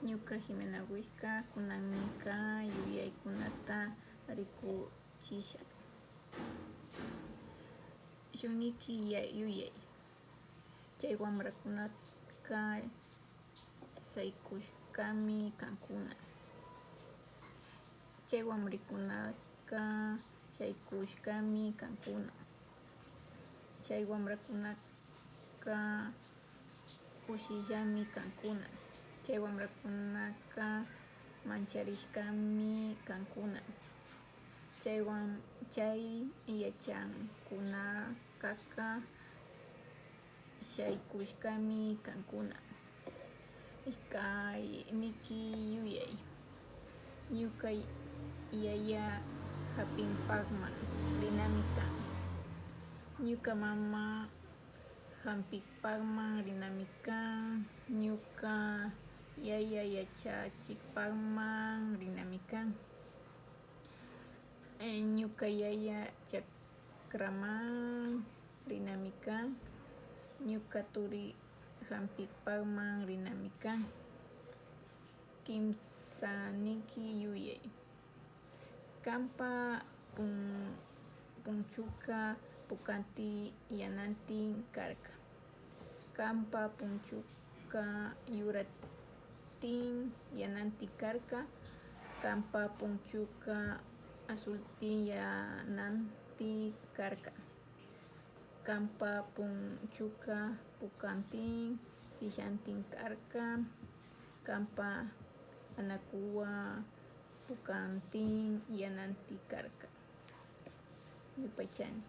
Ñuka Jimena Wishka kunanka yuyaykunata rikuchisha. Shuniki yuyay, chay wambrakunaka saykushkami kankuna. Chay wambrikunaka shaykushkami kankuna. Chay wambrakunaka kushillami kankuna. Chay wambrakunaka mancharishkami kankuna. Chay yachankunakaka shaykushkami kankuna. Niki yuyay, ñuka yaya hapinpakman rinami kan. Ñuka mama hampikpakman rinami kan. Ñuka yaya yachachikpakman rinami kan. Ñuka yaya chakraman rinami kan. Ñuka turi hampikpakman rinami kan. Kimsa niki yuyay, kanpa punchuka pukanti yanantin karka. Kanpa punchuka yuratin yanantin karka. Kanpa punchuka azultin yanantin karka. Kanpa punchuka pukantin kishantin karka. Kanpa anakuwa pukantin yanantin karka. Yupaychani.